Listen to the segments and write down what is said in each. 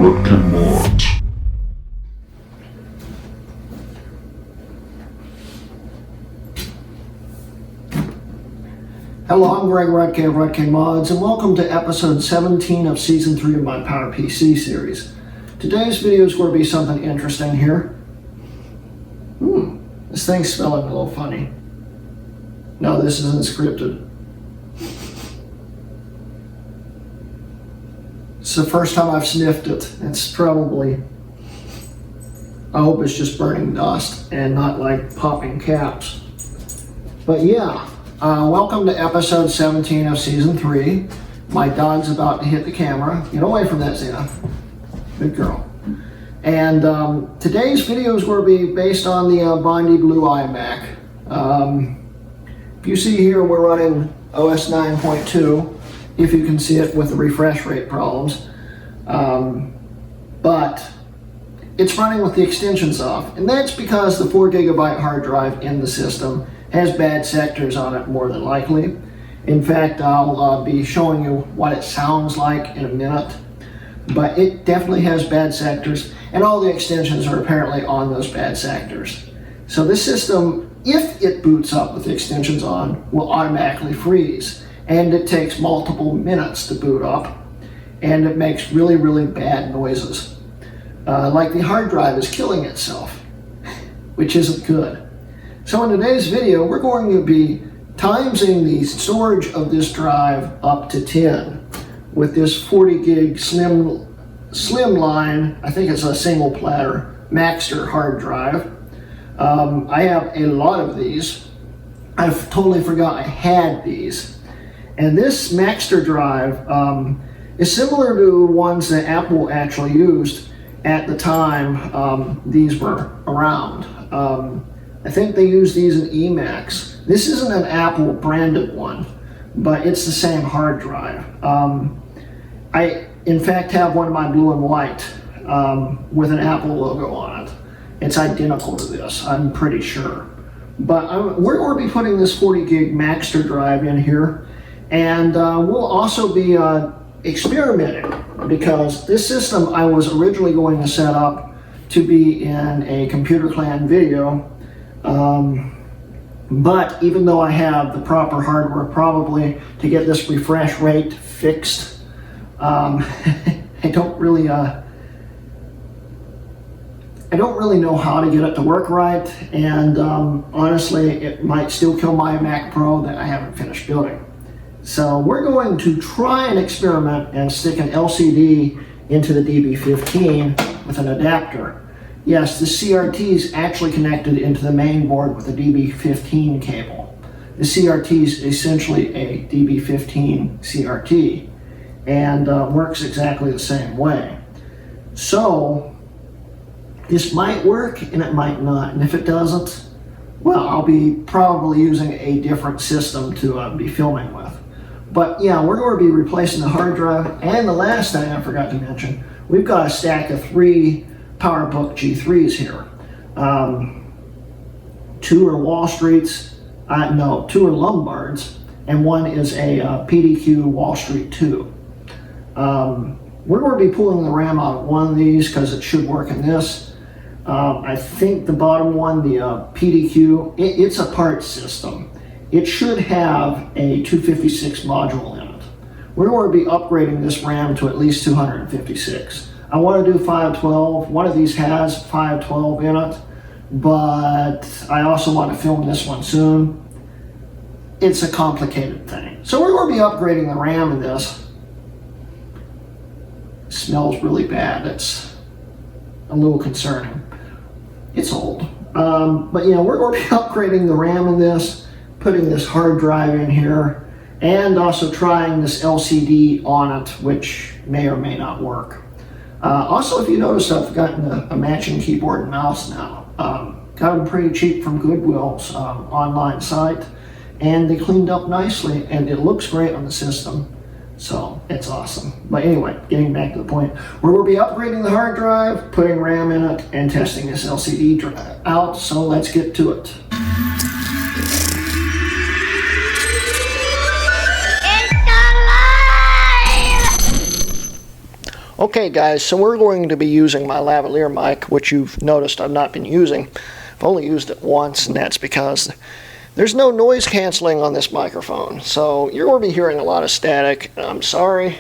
Rick and Mort. Hello, I'm Greg Rutke of Rutke Mods, and welcome to episode 17 of season 3 of my PowerPC series. Today's video is going to be something interesting here. This thing's smelling a little funny. No, this isn't scripted. It's the first time I've sniffed it. It's probably, I hope it's just burning dust and not like popping caps. But yeah. Welcome to episode 17 of season 3. My dog's about to hit the camera. Get away from that, Zena. Good girl. And today's video is going to be based on the Bondi Blue iMac. If you see here, we're running OS 9.2, if you can see it with the refresh rate problems. But it's running with the extensions off, and that's because the 4 GB hard drive in the system has bad sectors on it, more than likely. In fact, I'll be showing you what it sounds like in a minute, but it definitely has bad sectors, and all the extensions are apparently on those bad sectors. So this system, if it boots up with the extensions on, will automatically freeze, and it takes multiple minutes to boot up, and it makes really, really bad noises. Like the hard drive is killing itself, which isn't good. So in today's video, we're going to be timesing the storage of this drive up to 10 with this 40 gig slimline, I think it's a single platter, Maxter hard drive. I have a lot of these. I've totally forgot I had these. And this Maxter drive is similar to ones that Apple actually used at the time these were around. I think they use these in eMacs. This isn't an Apple branded one, but it's the same hard drive. I, in fact, have one of my blue and white with an Apple logo on it. It's identical to this, I'm pretty sure. But we're going to be putting this 40 gig Maxter drive in here, and we'll also be experimenting, because this system I was originally going to set up to be in a computer clan video. But even though I have the proper hardware probably to get this refresh rate fixed, I don't really know how to get it to work right, and honestly, it might still kill my Mac Pro that I haven't finished building. So we're going to try and experiment and stick an LCD into the DB15 with an adapter. Yes, the CRT is actually connected into the main board with a DB15 cable. The CRT is essentially a DB15 CRT and works exactly the same way. So this might work and it might not, and if it doesn't, well, I'll be probably using a different system to be filming with. But yeah, we're going to be replacing the hard drive, and the last thing I forgot to mention, we've got a stack of 3 PowerBook G3s here. 2 are Wall Streets, 2 are Lombards, and 1 is a PDQ Wall Street 2. We're going to be pulling the RAM out of one of these because it should work in this. I think the bottom one, the PDQ, it's a part system. It should have a 256 module in it. We're going to be upgrading this RAM to at least 256. I want to do 512. One of these has 512 in it, but I also want to film this one soon. It's a complicated thing. So we're going to be upgrading the RAM in this. It smells really bad. It's a little concerning. It's old. But yeah, we're going to be upgrading the RAM in this, putting this hard drive in here, and also trying this LCD on it, which may or may not work. Also, if you notice, I've gotten a matching keyboard and mouse now. Got them pretty cheap from Goodwill's online site, and they cleaned up nicely, and it looks great on the system, so it's awesome. But anyway, getting back to the point, we're going to be upgrading the hard drive, putting RAM in it, and testing this LCD drive out, so let's get to it. Okay guys, so we're going to be using my lavalier mic, which you've noticed I've not been using. I've only used it once, and that's because there's no noise canceling on this microphone. So you're going to be hearing a lot of static. I'm sorry.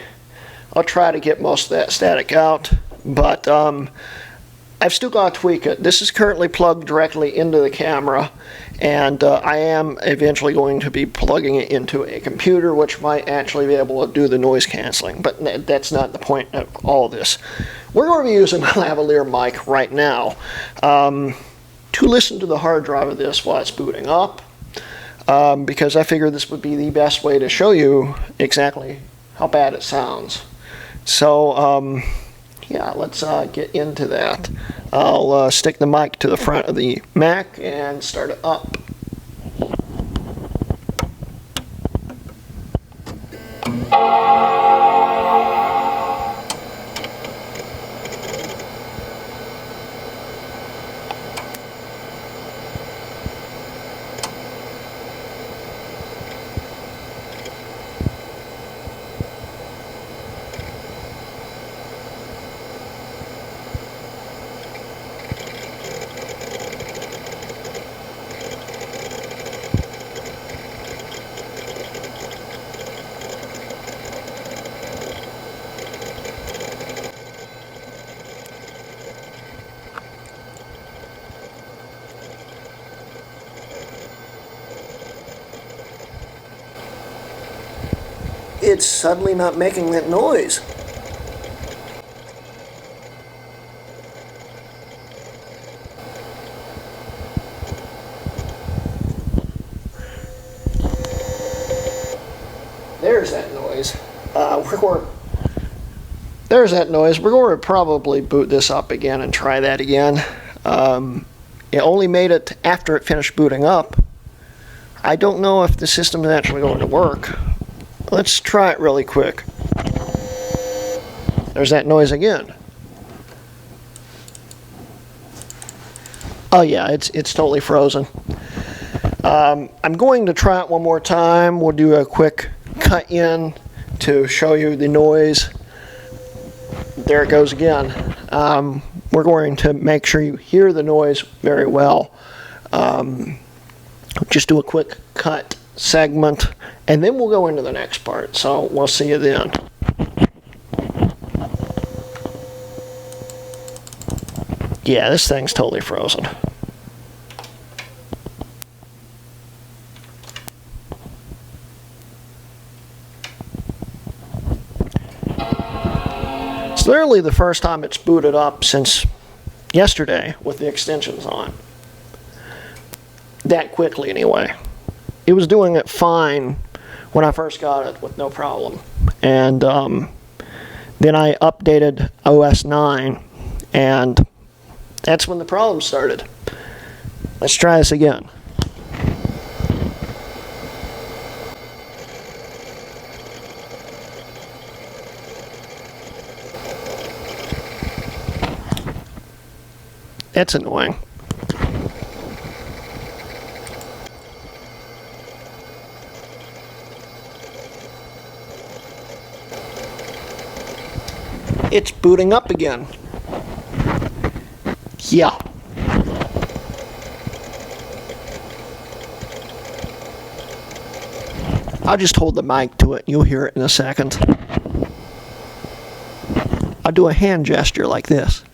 I'll try to get most of that static out, but I've still got to tweak it. This is currently plugged directly into the camera, and I am eventually going to be plugging it into a computer, which might actually be able to do the noise canceling, but that's not the point of all this. We're going to be using my lavalier mic right now to listen to the hard drive of this while it's booting up, because I figured this would be the best way to show you exactly how bad it sounds. So yeah, let's get into that. I'll stick the mic to the front of the Mac and start it up. It's suddenly not making that noise. There's that noise. There's that noise. We're going to probably boot this up again and try that again. It only made it after it finished booting up. I don't know if the system is actually going to work. Let's try it really quick. There's that noise again. Oh yeah, it's totally frozen. I'm going to try it one more time. We'll do a quick cut in to show you the noise. There it goes again. We're going to make sure you hear the noise very well. Just do a quick cut segment, and then we'll go into the next part. So we'll see you then. Yeah, this thing's totally frozen. It's literally the first time it's booted up since yesterday with the extensions on. That quickly anyway. It was doing it fine when I first got it with no problem, and then I updated OS 9, and that's when the problem started. Let's try this again. That's annoying. It's booting up again. Yeah. I'll just hold the mic to it. You'll hear it in a second. I'll do a hand gesture like this.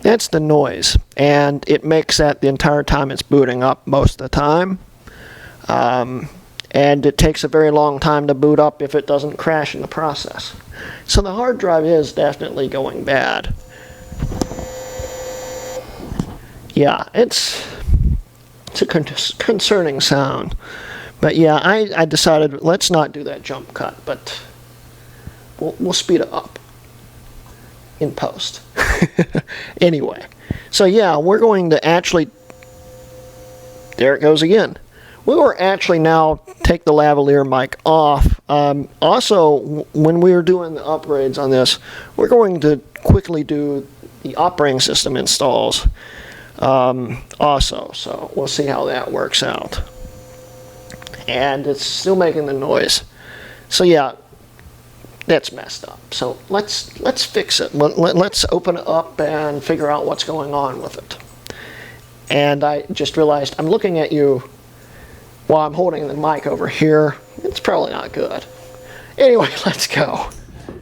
That's the noise, and it makes that the entire time it's booting up most of the time. And it takes a very long time to boot up if it doesn't crash in the process. So the hard drive is definitely going bad. Yeah, it's a concerning sound. But yeah, I decided let's not do that jump cut, but we'll speed it up in post. Anyway, so yeah, we're going to actually, there it goes again. We will actually now take the lavalier mic off. Also, when we were doing the upgrades on this, we're going to quickly do the operating system installs. also. So we'll see how that works out. And it's still making the noise. So yeah, that's messed up. So let's fix it. Let's open it up and figure out what's going on with it. And I just realized I'm looking at you while I'm holding the mic over here. It's probably not good. Anyway, let's go.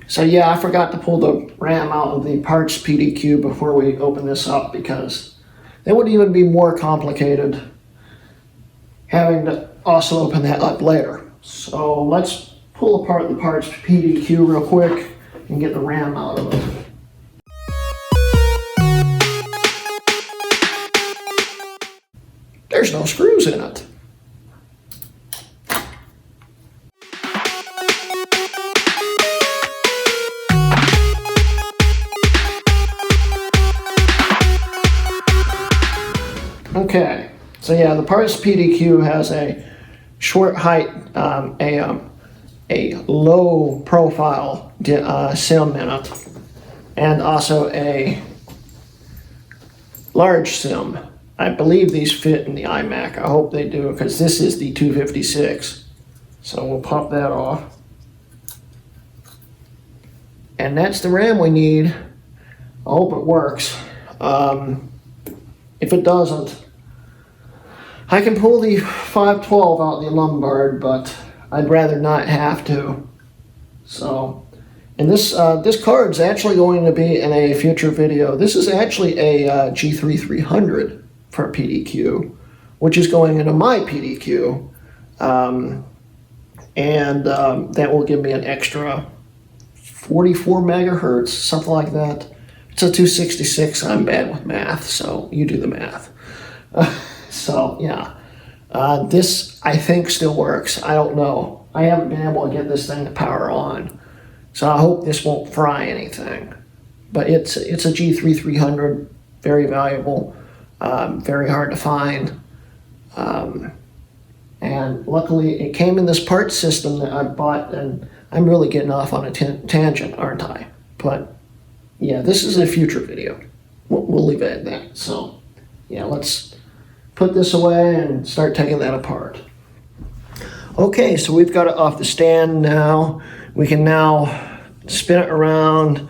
So yeah, I forgot to pull the RAM out of the parts PDQ before we open this up, because that would even be more complicated having to also open that up later. So let's pull apart the parts PDQ real quick and get the RAM out of it. There's no screws in it. Okay, so yeah, the parts PDQ has a short height, a low profile SIM in it, and also a large SIM. I believe these fit in the iMac. I hope they do, because this is the 256. So we'll pop that off. And that's the RAM we need. I hope it works. If it doesn't, I can pull the 512 out the Lombard, but I'd rather not have to. So, and this card's actually going to be in a future video. This is actually a G3300 for PDQ, which is going into my PDQ, and that will give me an extra 44 megahertz, something like that. It's a 266. I'm bad with math, so you do the math. So yeah, this I think still works. I don't know. I haven't been able to get this thing to power on, so I hope this won't fry anything. But it's a G3300, very valuable, very hard to find, and luckily it came in this part system that I bought. And I'm really getting off on a tangent, aren't I? But yeah, this is a future video. We'll leave it at that. So yeah, let's put this away and start taking that apart. Okay, so we've got it off the stand now. We can now spin it around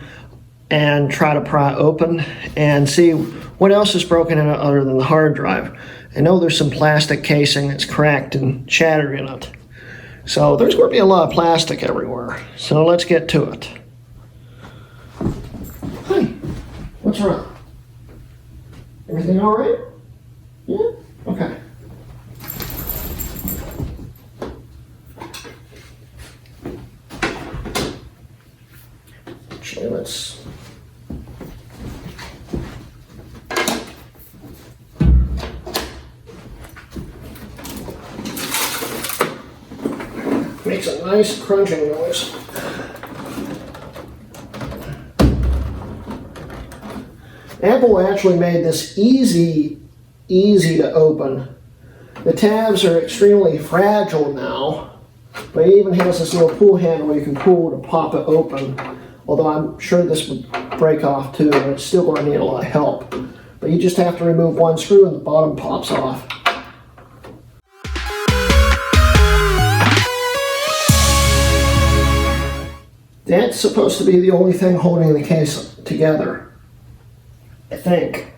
and try to pry it open and see what else is broken in it other than the hard drive. I know there's some plastic casing that's cracked and shattered in it. So there's going to be a lot of plastic everywhere. So let's get to it. Hi, what's wrong? Everything all right? Yeah? Okay. Actually, let's... Makes a nice crunching noise. Apple actually made this easy to open. The tabs are extremely fragile now, but it even has this little pull handle where you can pull to pop it open. Although I'm sure this would break off too, and it's still going to need a lot of help. But you just have to remove one screw and the bottom pops off. That's supposed to be the only thing holding the case together, I think.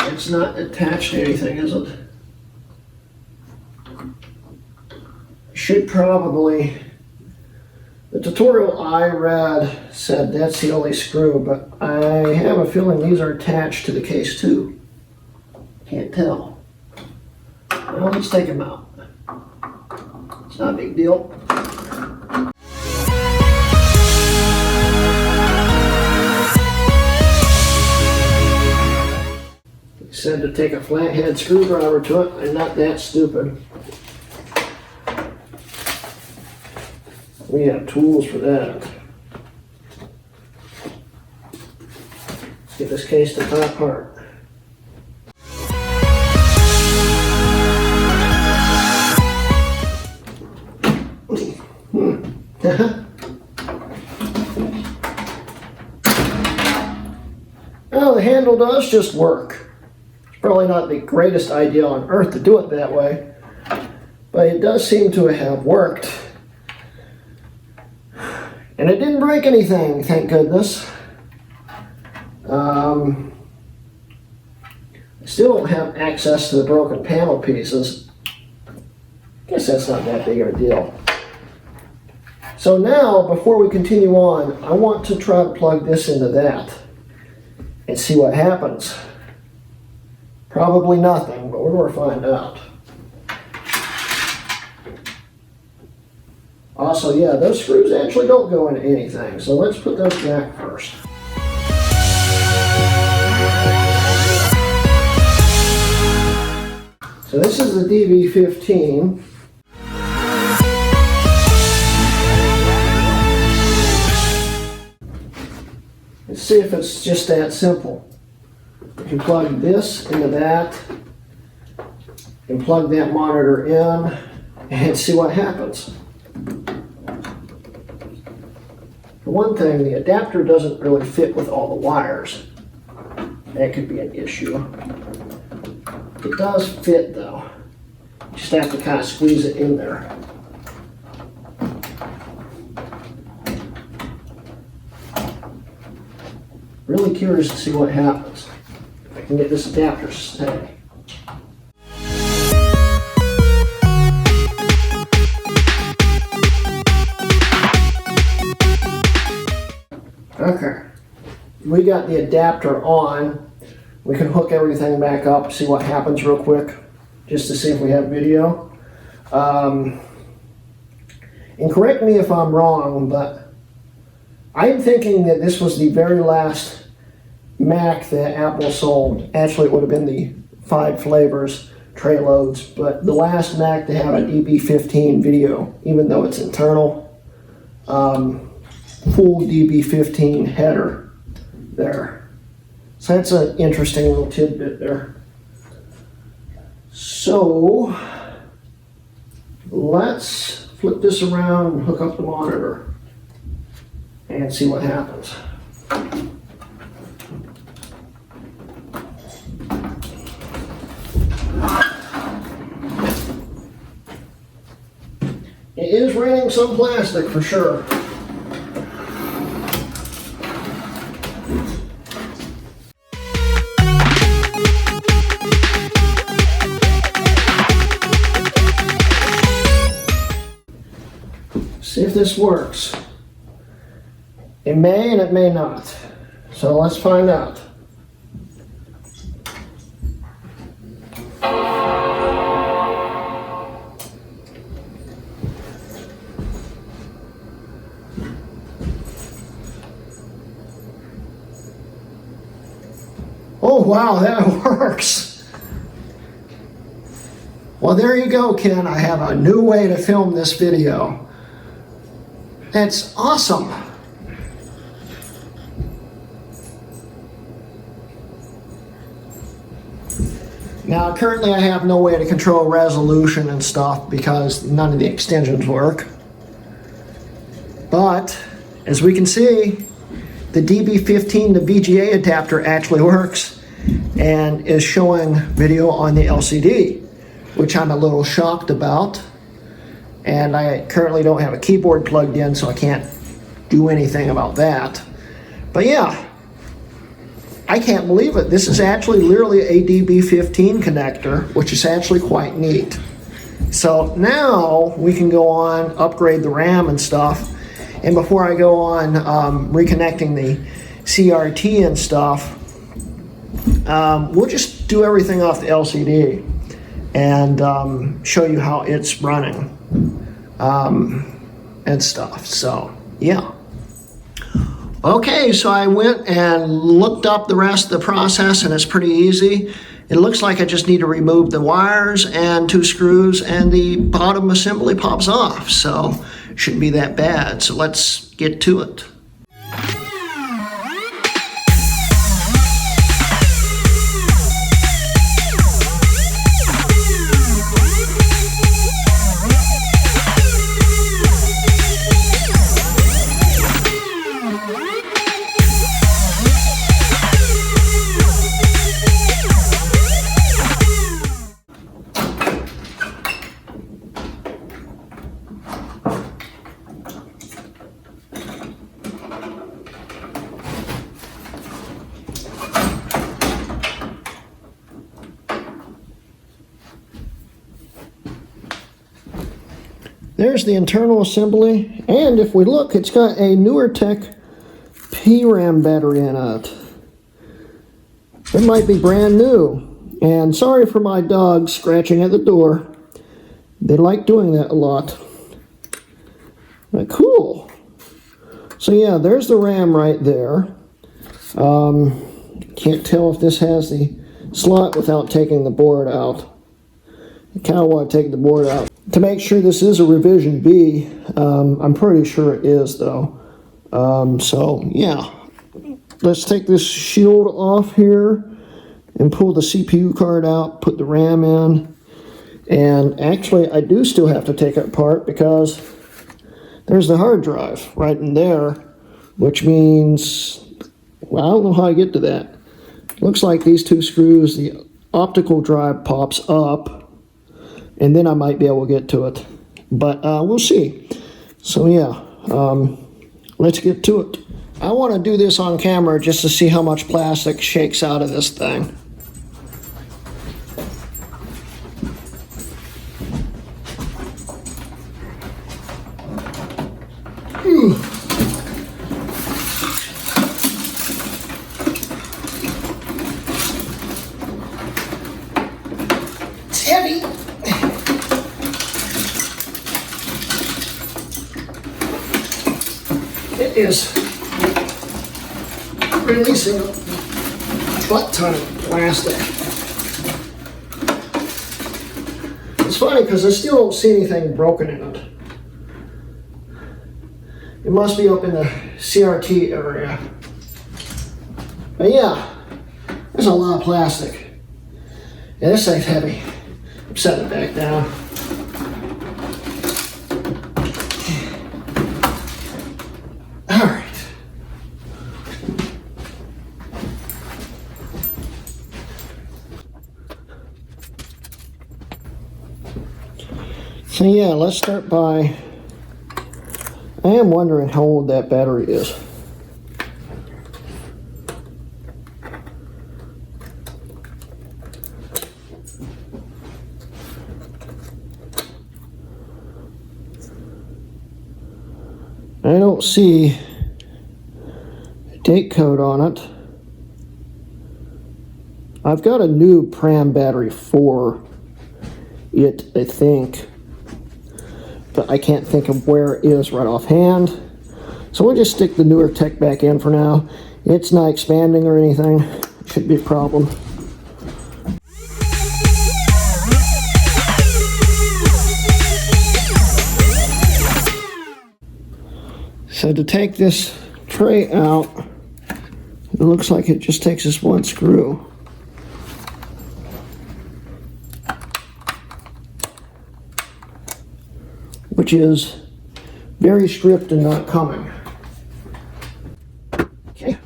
It's not attached to anything, is it? Should probably. The tutorial I read said that's the only screw, but I have a feeling these are attached to the case too. Can't tell. Well, let's take them out. It's not a big deal. They said to take a flathead screwdriver to it. I'm not that stupid. We have tools for that. Let's get this case to pop apart. Now the handle does just work. It's probably not the greatest idea on earth to do it that way, but it does seem to have worked. And it didn't break anything, thank goodness. I still don't have access to the broken panel pieces. Guess that's not that big of a deal. So now, before we continue on, I want to try to plug this into that and see what happens. Probably nothing, but we're going to find out. Also, yeah, those screws actually don't go into anything, so let's put those back first. So this is the DB15. Let's see if it's just that simple. If you plug this into that, and plug that monitor in, and see what happens. For one thing, the adapter doesn't really fit with all the wires. That could be an issue. It does fit though. You just have to kind of squeeze it in there. Really curious to see what happens. If I can get this adapter to stay. Okay, we got the adapter on. We can hook everything back up, see what happens real quick, just to see if we have video. And correct me if I'm wrong, but I'm thinking that this was the very last Mac that Apple sold. Actually, it would have been the 5 flavors, tray loads, but the last Mac to have an EP15 video, even though it's internal. Full DB15 header there. So that's an interesting little tidbit there. So let's flip this around and hook up the monitor and see what happens. It is raining some plastic for sure. See if this works. It may and it may not. So let's find out. Oh wow, that works. Well, there you go, Ken. I have a new way to film this video. That's awesome. Now, currently I have no way to control resolution and stuff because none of the extensions work. But, as we can see, the DB15 to VGA adapter actually works and is showing video on the LCD, which I'm a little shocked about. And I currently don't have a keyboard plugged in, so I can't do anything about that. But yeah, I can't believe it. This is actually literally a DB15 connector, which is actually quite neat. So now we can go on, upgrade the RAM and stuff. And before I go on reconnecting the CRT and stuff, we'll just do everything off the LCD and show you how it's running. And stuff. So yeah, okay, so I went and looked up the rest of the process, and it's pretty easy. It looks like I just need to remove the wires and 2 screws, and the bottom assembly pops off, so shouldn't be that bad. So let's get to it. there's the internal assembly, and if we look, it's got a newer tech PRAM battery in it. It might be brand new. And sorry for my dog scratching at the door. They like doing that a lot. But cool. So yeah, there's the RAM right there. Can't tell if this has the slot without taking the board out. I kind of want to take the board out to make sure this is a revision B. I'm pretty sure it is though. So yeah, let's take this shield off here and pull the CPU card out, put the RAM in. And actually, I do still have to take it apart because there's the hard drive right in there, which means, well, I don't know how I get to that. Looks like these two screws, the optical drive pops up, and then I might be able to get to it. But we'll see. So yeah, let's get to it. I want to do this on camera just to see how much plastic shakes out of this thing. It's heavy. It is releasing a butt ton of plastic. It's funny because I still don't see anything broken in it. It must be up in the CRT area. But yeah, there's a lot of plastic. Yeah, this thing's heavy. Set it back down. All right. So yeah, let's start by, I am wondering how old that battery is. I don't see a date code on it. I've got a new PRAM battery for it, I think, but I can't think of where it is right offhand. So we'll just stick the newer tech back in for now. It's not expanding or anything. Shouldn't be a problem. So to take this tray out, it looks like it just takes this one screw. Which is very stripped and not coming. Okay.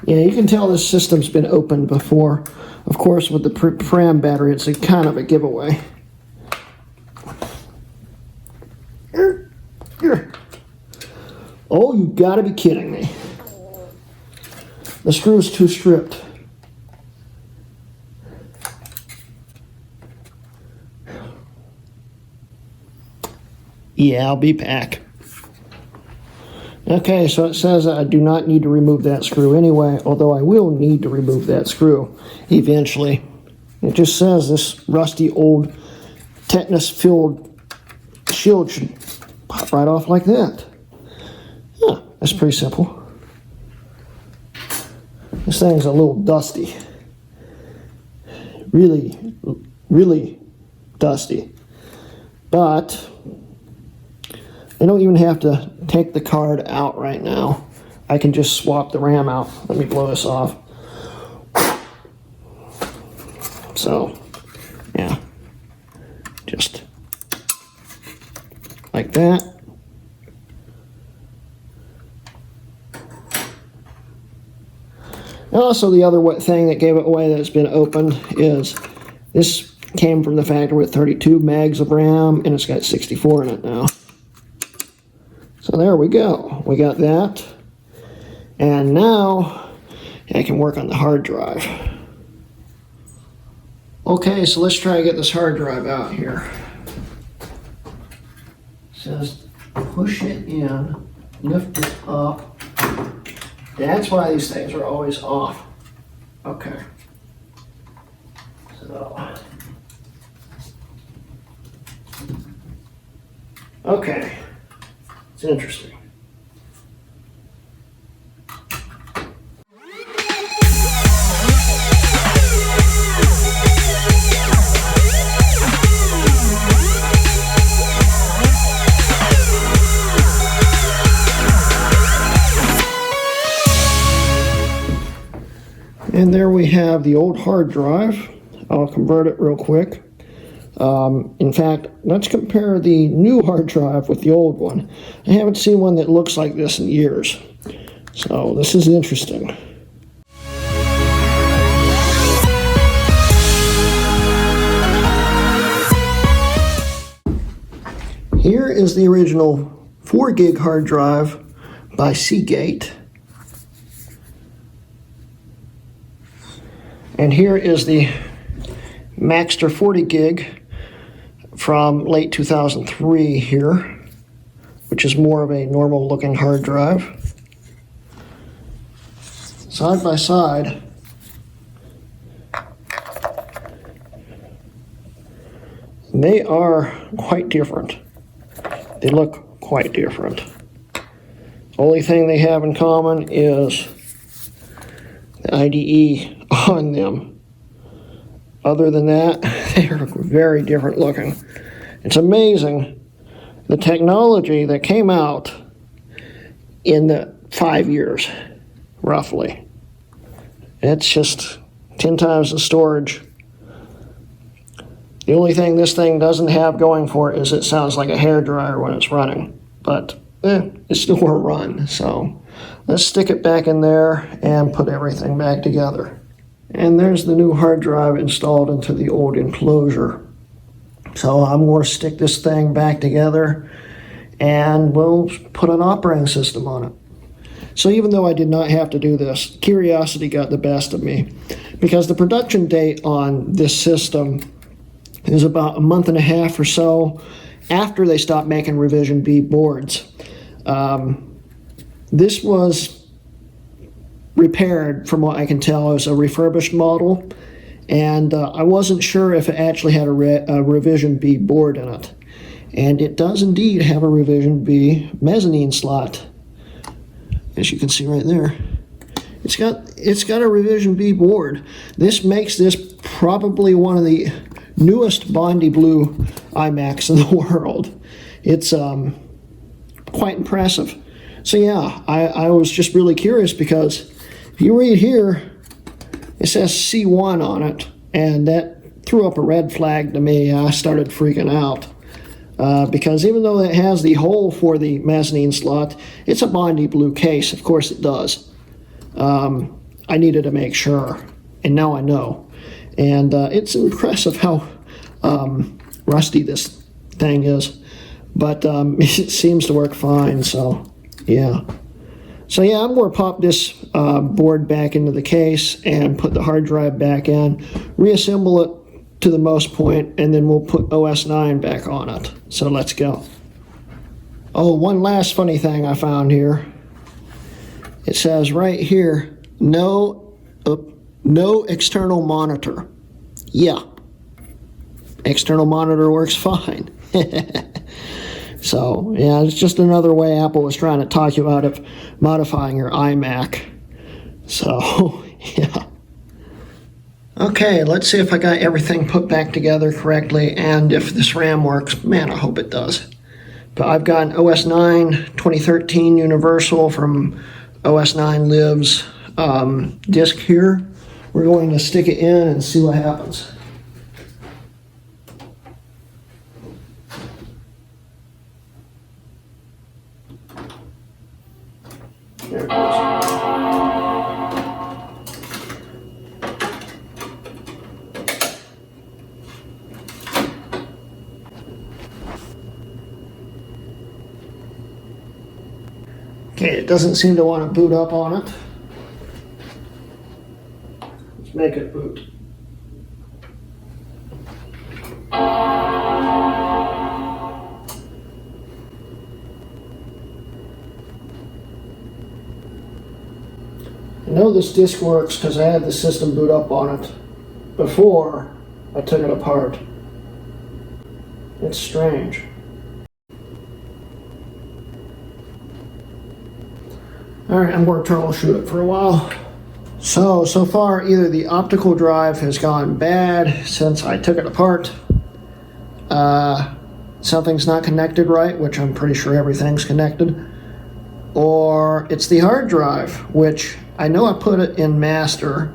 Yeah, you can tell this system's been opened before. Of course, with the PRAM battery, it's a kind of a giveaway. Oh, you gotta be kidding me. The screw's too stripped. Yeah, I'll be back. Okay, so it says I do not need to remove that screw anyway, although I will need to remove that screw eventually. It just says this rusty old tetanus-filled shield should pop right off like that. Huh, that's pretty simple. This thing's a little dusty. Really, really dusty. But I don't even have to take the card out right now. I can just swap the RAM out. Let me blow this off. So, yeah. Just like that. And also the other thing that gave it away that's been opened is this came from the factory with 32 megs of RAM and it's got 64 in it now. So there we go. We got that. And now I can work on the hard drive. Okay, so let's try to get this hard drive out here. says push it in, lift it up. That's why these things are always off. Okay. So. Okay. It's interesting. And there we have the old hard drive. I'll convert it real quick. In fact, let's compare the new hard drive with the old one. I haven't seen one that looks like this in years. So this is interesting. Here is the original 4 gig hard drive by Seagate. And here is the Maxtor 40 gig from late 2003 here, which is more of a normal looking hard drive. Side by side, they are quite different. They look quite different. Only thing they have in common is the IDE on them. Other than that, they're very different looking. It's amazing the technology that came out in the 5 years, roughly. It's just 10 times the storage. The only thing this thing doesn't have going for it is it sounds like a hairdryer when it's running, but it still will run. So let's stick it back in there and put everything back together. And there's the new hard drive installed into the old enclosure. So I'm going to stick this thing back together and we'll put an operating system on it. So even though I did not have to do this, curiosity got the best of me, because the production date on this system is about a month and a half or so after they stopped making Revision B boards. This was repaired, from what I can tell, as a refurbished model, and I wasn't sure if it actually had a Revision B board in it. And it does indeed have a Revision B mezzanine slot, as you can see right there. It's got a Revision B board. This makes this probably one of the newest Bondi Blue iMacs in the world. It's quite impressive. So yeah, I was just really curious, because if you read here, it says C1 on it, and that threw up a red flag to me. I started freaking out because even though it has the hole for the mezzanine slot, it's a Bondi Blue case. Of course it does. I needed to make sure, and now I know. And it's impressive how rusty this thing is, but it seems to work fine. So yeah. So yeah, I'm going to pop this board back into the case and put the hard drive back in, reassemble it to the most point, and then we'll put OS 9 back on it. So let's go. Oh, one last funny thing I found here. It says right here, no external monitor. Yeah, external monitor works fine. So, yeah, it's just another way Apple was trying to talk you out of modifying your iMac. So, yeah. Okay, let's see if I got everything put back together correctly, and if this RAM works. Man, I hope it does. But I've got an OS 9 2013 Universal from OS 9 Lives disk here. We're going to stick it in and see what happens. There it goes. Okay, it doesn't seem to want to boot up on it. Let's make it boot. I know this disk works because I had the system boot up on it before I took it apart. It's strange. Alright, I'm going to troubleshoot it for a while. So far either the optical drive has gone bad since I took it apart, something's not connected right, which I'm pretty sure everything's connected, or it's the hard drive, which I know I put it in master,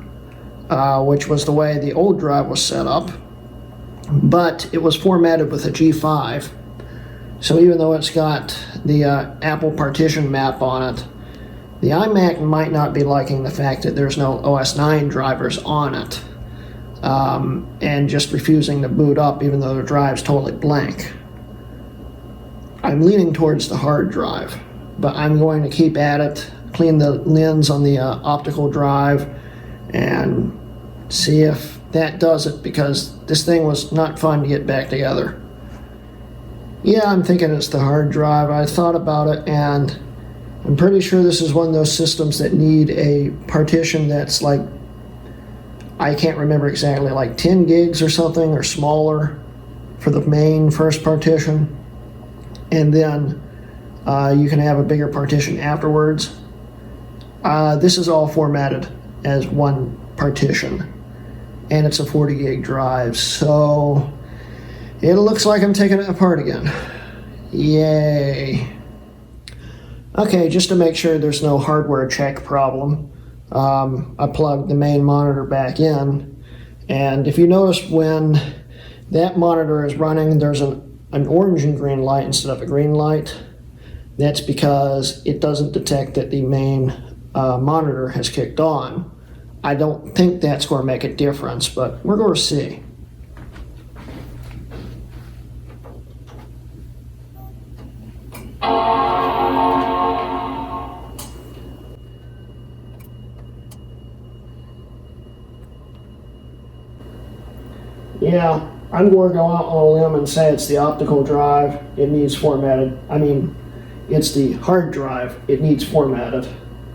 which was the way the old drive was set up, but it was formatted with a G5, so even though it's got the Apple partition map on it, the iMac might not be liking the fact that there's no OS 9 drivers on it, and just refusing to boot up even though the drive's totally blank. I'm leaning towards the hard drive, but I'm going to keep at it, clean the lens on the optical drive, and see if that does it, because this thing was not fun to get back together. Yeah, I'm thinking it's the hard drive. I thought about it, and I'm pretty sure this is one of those systems that need a partition that's like, I can't remember exactly, like 10 gigs or something, or smaller for the main first partition. And then you can have a bigger partition afterwards. This is all formatted as one partition, and it's a 40 gig drive, so it looks like I'm taking it apart again. Yay. Okay, just to make sure there's no hardware check problem, I plugged the main monitor back in, and if you notice when that monitor is running, there's an orange and green light instead of a green light. That's because it doesn't detect that the main monitor has kicked on. I don't think that's going to make a difference, but we're going to see. Yeah, I'm going to go out on a limb and say it's the optical drive. It needs formatted. I mean, it's the hard drive. It needs formatted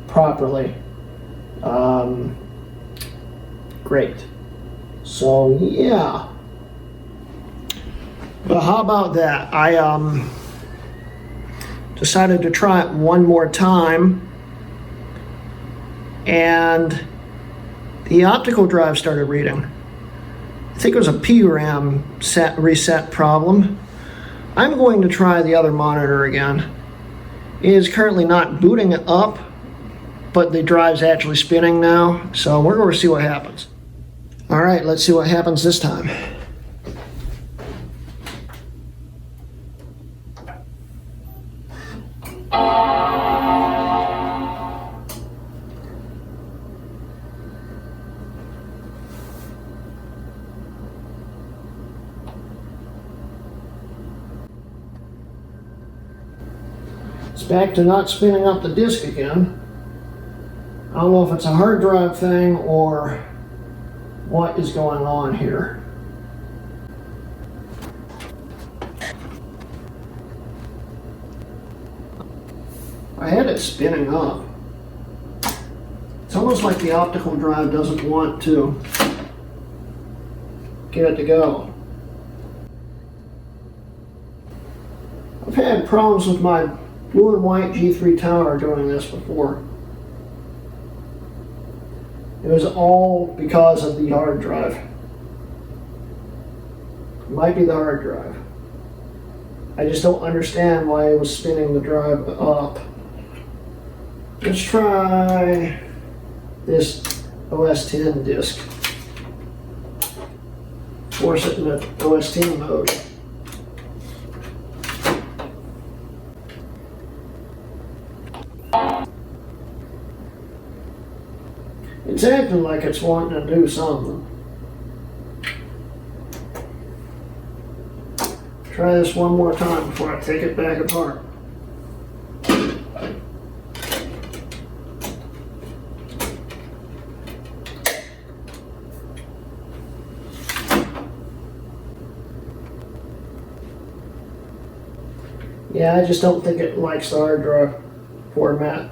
properly. Great. So, yeah. But how about that? I decided to try it one more time, and the optical drive started reading. I think it was a PRAM reset problem. I'm going to try the other monitor again. It is currently not booting it up, but the drive's actually spinning now, so we're going to see what happens. All right, let's see what happens this time. It's back to not spinning up the disk again. I don't know if it's a hard drive thing or what is going on here. I had it spinning up. It's almost like the optical drive doesn't want to get it to go. I've had problems with my blue and white G3 tower doing this before. It was all because of the hard drive. It might be the hard drive. I just don't understand why it was spinning the drive up. Let's try this OS 10 disk. Force it into OS 10 mode. It's acting like it's wanting to do something. Try this one more time before I take it back apart. Yeah, I just don't think it likes the hard drive format.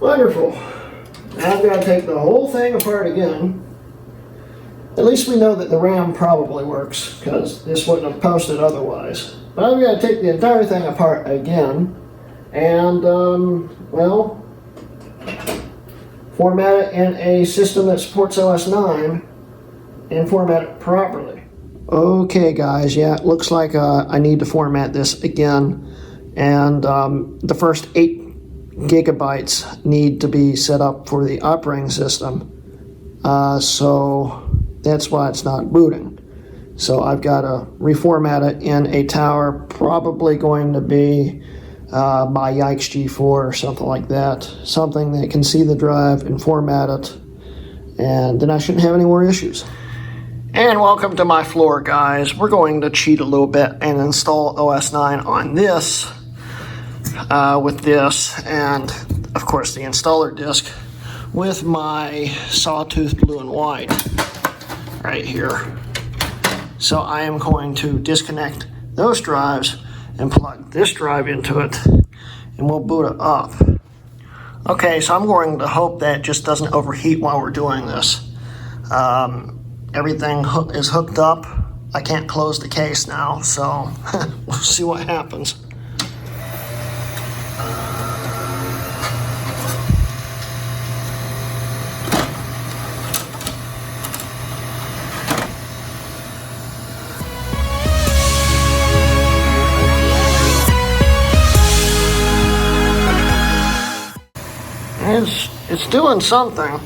Wonderful. Now I've got to take the whole thing apart again. At least we know that the RAM probably works, because this wouldn't have posted otherwise. But I've got to take the entire thing apart again, and, well, format it in a system that supports OS 9, and format it properly. Okay guys, yeah, it looks like I need to format this again, and the first 8 gigabytes need to be set up for the operating system, so that's why it's not booting. So I've got to reformat it in a tower, probably going to be my Yikes G4 or something like that, something that can see the drive and format it, and then I shouldn't have any more issues. And welcome to my floor, guys. We're going to cheat a little bit and install OS 9 on this with this, and of course the installer disk with my Sawtooth Blue and White right here. So I am going to disconnect those drives and plug this drive into it, and we'll boot it up. Okay, so I'm going to hope that it just doesn't overheat while we're doing this. Everything is hooked up. I can't close the case now, so we'll see what happens. It's doing something.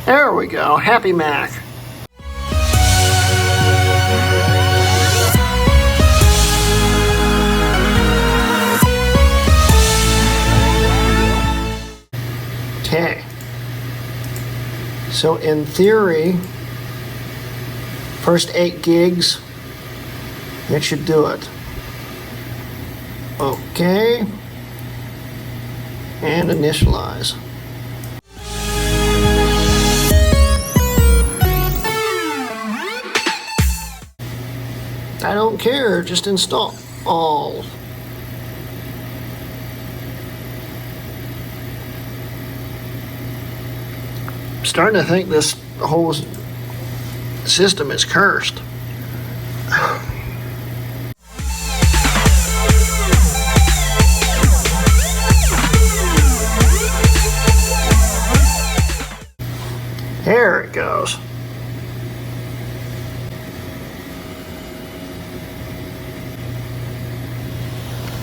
There we go. Happy Mac. Okay. So in theory, first 8 gigs, it should do it. Okay. And initialize. I don't care, just install all. I'm starting to think this whole system is cursed. There it goes.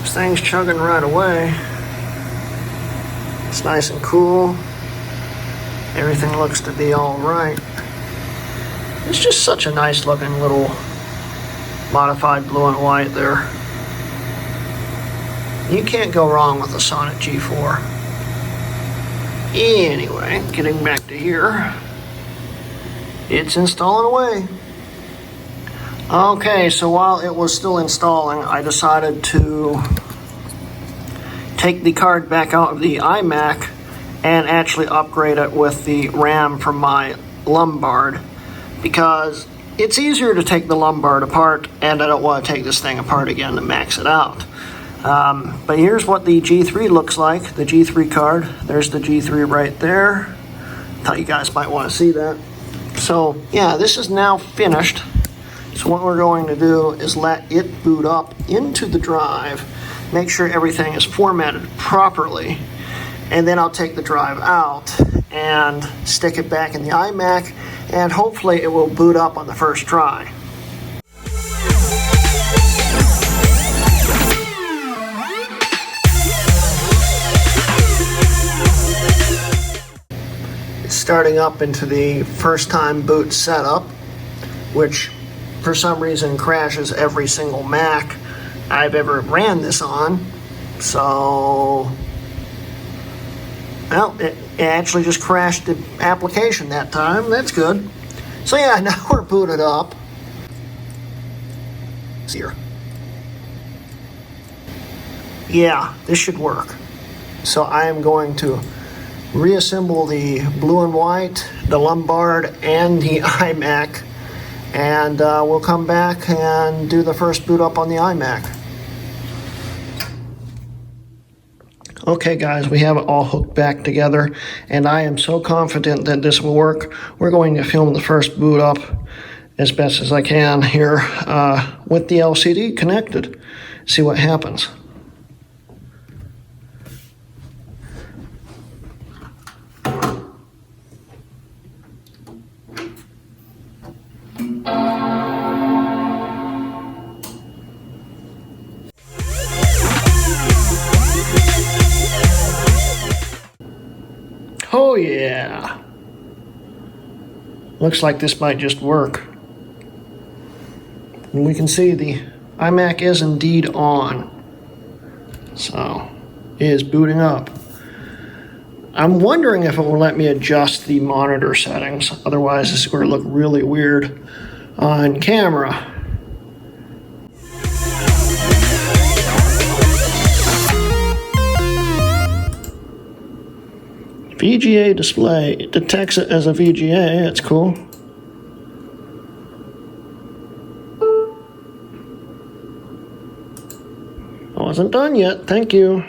This thing's chugging right away. It's nice and cool. Everything looks to be all right. It's just such a nice looking little modified blue and white there. You can't go wrong with a Sonic G4. Anyway, getting back to here. It's installing away. Okay, so while it was still installing, I decided to take the card back out of the iMac and actually upgrade it with the RAM from my Lombard, because it's easier to take the Lombard apart, and I don't want to take this thing apart again to max it out. But here's what the G3 looks like, the G3 card. There's the G3 right there. Thought you guys might want to see that. So yeah, this is now finished. So what we're going to do is let it boot up into the drive, make sure everything is formatted properly, and then I'll take the drive out and stick it back in the iMac, and hopefully it will boot up on the first try. Starting up into the first time boot setup, which for some reason crashes every single Mac I've ever ran this on. So, well, it actually just crashed the application that time. That's good. So yeah, now we're booted up. Here. Yeah, this should work. So I am going to reassemble the blue and white, the Lombard, and the iMac, and we'll come back and do the first boot up on the iMac. Okay guys, we have it all hooked back together, and I am so confident that this will work. We're going to film the first boot up as best as I can here with the LCD connected. See what happens. Oh yeah, looks like this might just work. And we can see the iMac is indeed on, so it is booting up. I'm wondering if it will let me adjust the monitor settings, otherwise this is going to look really weird on camera. VGA display, it detects it as a VGA, that's cool. I wasn't done yet, thank you.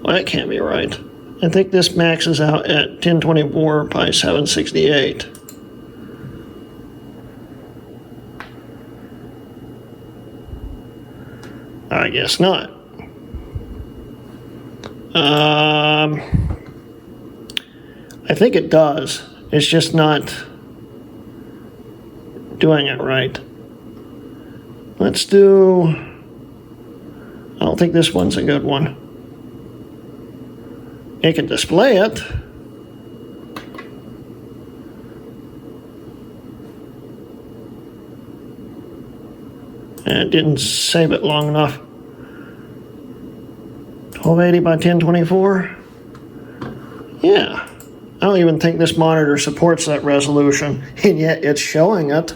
Well, that can't be right. I think this maxes out at 1024 by 768. I guess not. I think it does. It's just not doing it right. Let's do... I don't think this one's a good one. It can display it. And it didn't save it long enough. 1280 by 1024. Yeah. I don't even think this monitor supports that resolution, and yet it's showing it.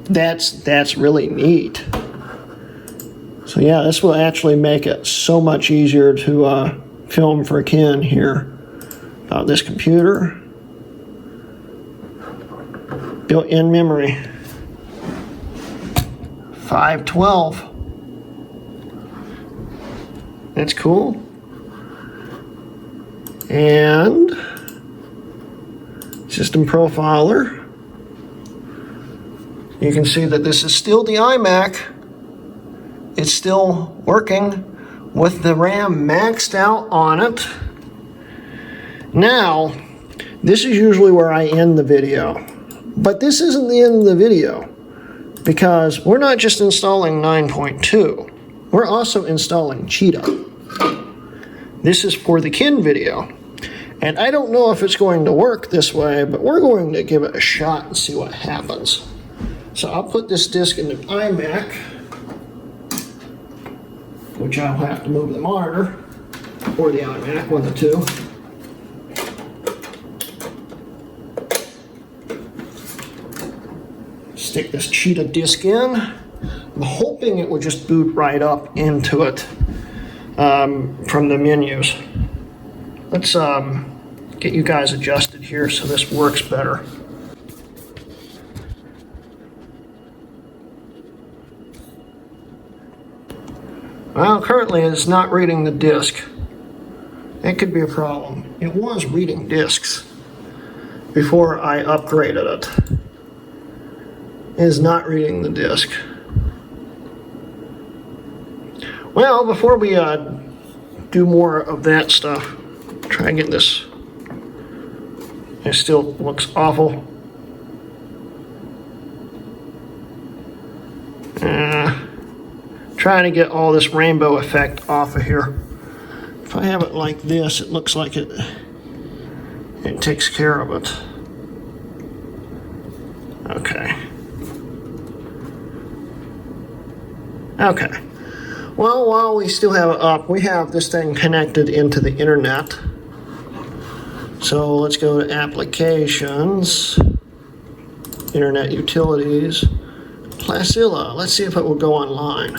That's really neat. So yeah, this will actually make it so much easier to film for Ken here. This computer. Built-in memory. 512. That's cool. And system profiler. You can see that this is still the iMac. It's still working with the RAM maxed out on it. Now, this is usually where I end the video. But this isn't the end of the video, because we're not just installing 9.2. We're also installing Cheetah. This is for the Ken video. And I don't know if it's going to work this way, but we're going to give it a shot and see what happens. So I'll put this disk in the iMac, which I'll have to move the monitor, or the iMac, one of the two. Stick this Cheetah disk in. I'm hoping it will just boot right up into it from the menus. Let's get you guys adjusted here so this works better. Well, currently it's not reading the disk. That could be a problem. It was reading disks before I upgraded it. It is not reading the disk. Well, before we do more of that stuff, try and get this. It still looks awful. Trying to get all this rainbow effect off of here. If I have it like this, it looks like it takes care of it. Okay. Okay. Well, while we still have it up, we have this thing connected into the internet. So let's go to Applications, Internet Utilities, Placilla. Let's see if it will go online.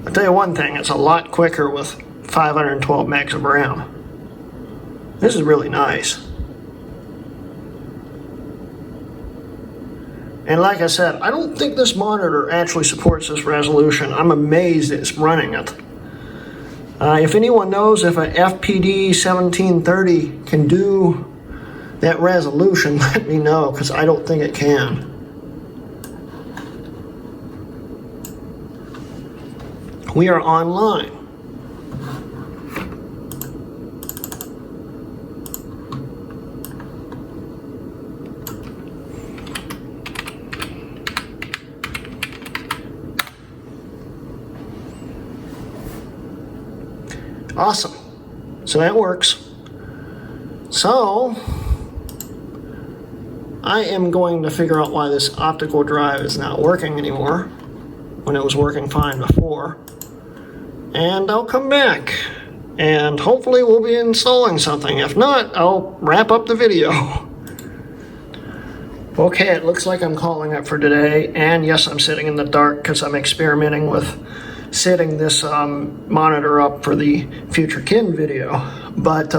I'll tell you one thing, it's a lot quicker with 512 megs of RAM. This is really nice. And like I said, I don't think this monitor actually supports this resolution. I'm amazed it's running it. If anyone knows if a FPD1730 can do that resolution, let me know, because I don't think it can. We are online. Awesome. So that works. So I am going to figure out why this optical drive is not working anymore when it was working fine before. And I'll come back and hopefully we'll be installing something. If not, I'll wrap up the video. Okay, it looks like I'm calling it for today. And yes, I'm sitting in the dark because I'm experimenting with setting this monitor up for the future kin video. But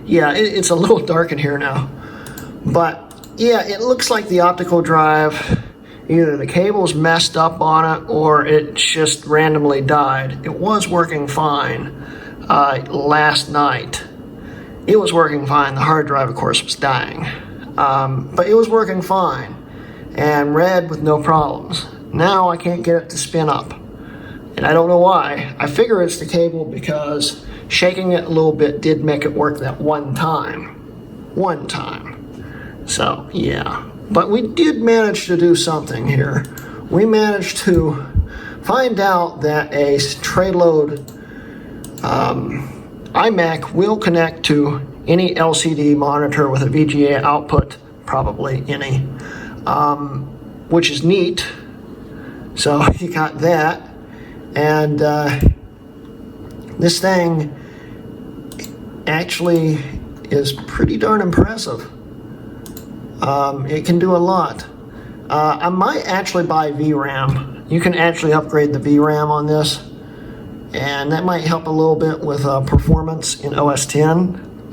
yeah, it's a little dark in here now. But yeah, it looks like the optical drive, either the cable's messed up on it or it just randomly died. It was working fine last night. It was working fine. The hard drive, of course, was dying. But it was working fine and read with no problems. Now I can't get it to spin up. And I don't know why. I figure it's the cable because shaking it a little bit did make it work that one time. One time. So, yeah. But we did manage to do something here. We managed to find out that a tray load iMac will connect to any LCD monitor with a VGA output, probably any, which is neat. So you got that. And this thing actually is pretty darn impressive. It can do a lot. I might actually buy VRAM. You can actually upgrade the VRAM on this, and that might help a little bit with performance in OS X.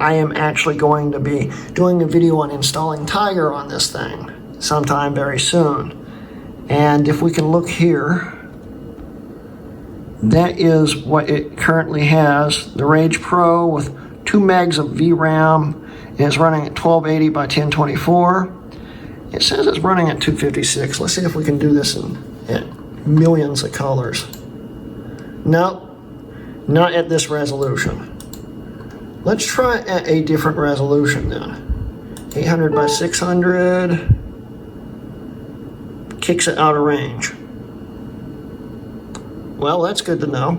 I am actually going to be doing a video on installing Tiger on this thing sometime very soon. And if we can look here, that is what it currently has. The Rage Pro with 2 megs of VRAM is running at 1280 by 1024. It says it's running at 256. Let's see if we can do this at millions of colors. Nope, not at this resolution. Let's try at a different resolution then. 800 by 600 kicks it out of range. Well, that's good to know.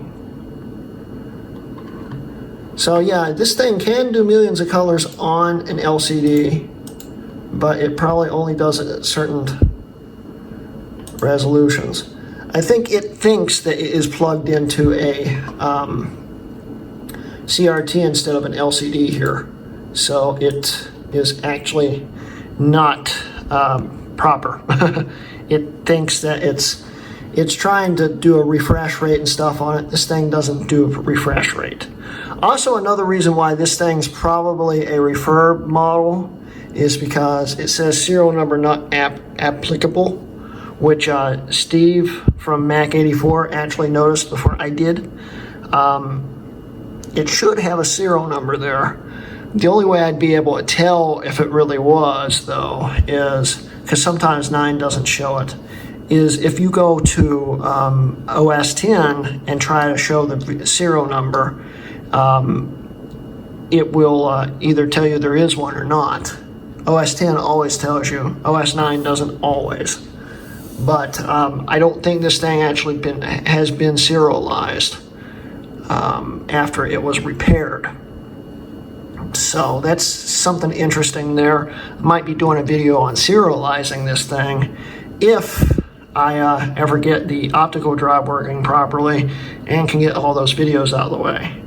So yeah, this thing can do millions of colors on an LCD, but it probably only does it at certain resolutions. I think it thinks that it is plugged into a CRT instead of an LCD here. So it is actually not proper. It thinks that it's trying to do a refresh rate and stuff on it. This thing doesn't do a refresh rate. Also, another reason why this thing's probably a refurb model is because it says serial number not applicable, which Steve from Mac84 actually noticed before I did. It should have a serial number there. The only way I'd be able to tell if it really was, though, is, because sometimes 9 doesn't show it, is if you go to OS X and try to show the serial number, it will either tell you there is one or not. OS X always tells you. OS 9 doesn't always. But I don't think this thing actually has been serialized after it was repaired. So that's something interesting there. I might be doing a video on serializing this thing if I ever get the optical drive working properly and can get all those videos out of the way.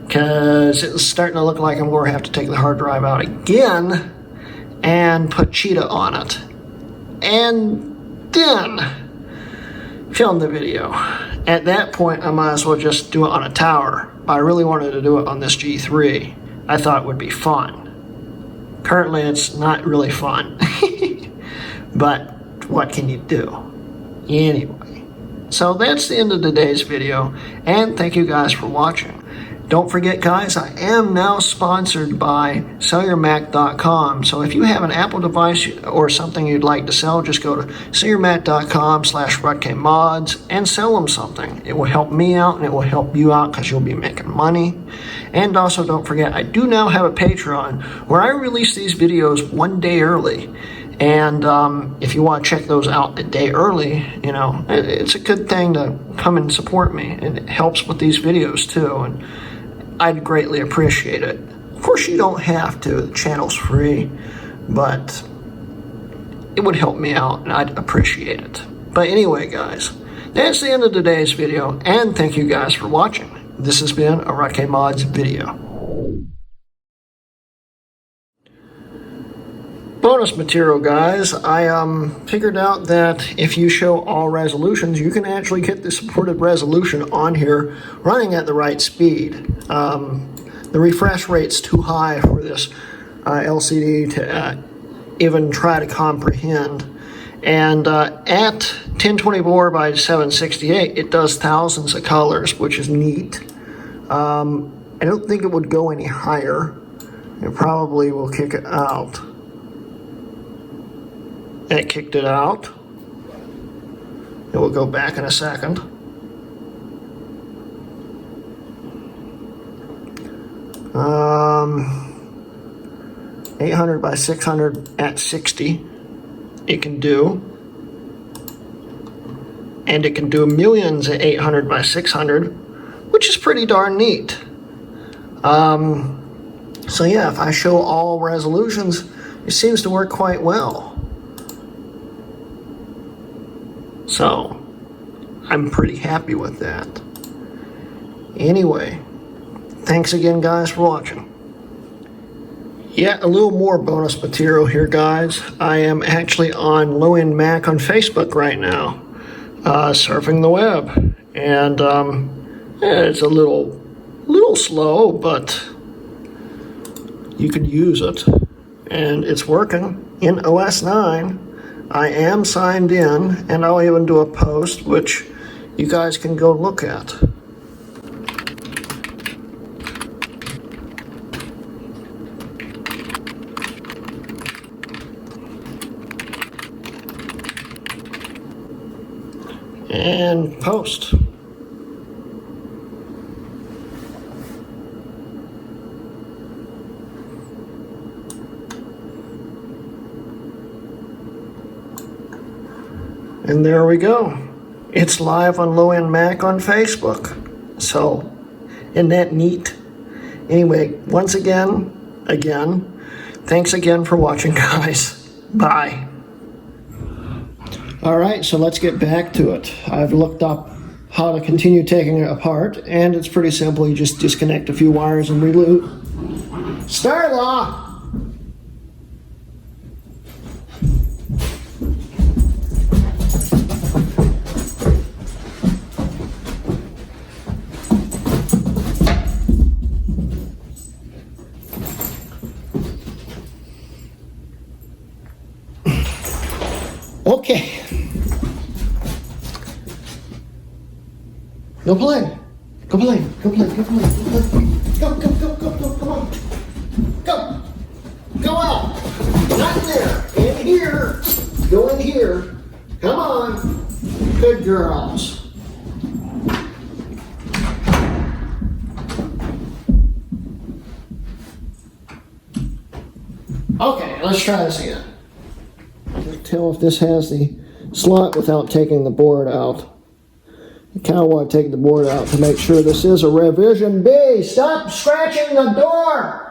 Because it's starting to look like I'm going to have to take the hard drive out again and put Cheetah on it. And then film the video. At that point, I might as well just do it on a tower. But I really wanted to do it on this G3. I thought it would be fun. Currently, it's not really fun. But what can you do? Anyway, so that's the end of today's video, and thank you guys for watching. Don't forget, guys, I am now sponsored by SellYourMac.com. So if you have an Apple device or something you'd like to sell, just go to SellYourMac.com/RutKMods and sell them something. It will help me out and it will help you out because you'll be making money. And also, don't forget, I do now have a Patreon where I release these videos one day early. And if you want to check those out a day early, you know, it's a good thing to come and support me. And it helps with these videos too. And I'd greatly appreciate it. Of course, you don't have to. The channel's free. But it would help me out and I'd appreciate it. But anyway, guys, that's the end of today's video. And thank you guys for watching. This has been a RutKMods video. Bonus material, guys. I figured out that if you show all resolutions, you can actually get the supported resolution on here running at the right speed. The refresh rate's too high for this LCD to even try to comprehend. And at 1024 by 768, it does thousands of colors, which is neat. I don't think it would go any higher. It probably will kick it out. It kicked it out. It will go back in a second. Um, 800 by 600 at 60. It can do. And it can do millions at 800 by 600, which is pretty darn neat. So yeah, if I show all resolutions, it seems to work quite well. So, I'm pretty happy with that. Anyway, thanks again, guys, for watching. Yet a little more bonus material here, guys. I am actually on Low End Mac on Facebook right now, surfing the web. And it's a little slow, but you could use it. And it's working in OS 9. I am signed in, and I'll even do a post, which you guys can go look at. And post. And there we go. It's live on Low End Mac on Facebook. So, isn't that neat? Anyway, once again, thanks again for watching, guys. Bye. All right, so let's get back to it. I've looked up how to continue taking it apart, and it's pretty simple. You just disconnect a few wires and reload. Starlaw! Okay. Go play. Go play. Go play. Go play. Go play. Go, go, go, go, go, come on. Go. Go out. Not in there. In here. Go in here. Come on. Good girls. Okay, let's try this again. Tell if this has the slot without taking the board out. You kind of want to take the board out to make sure this is a revision B. Stop scratching the door!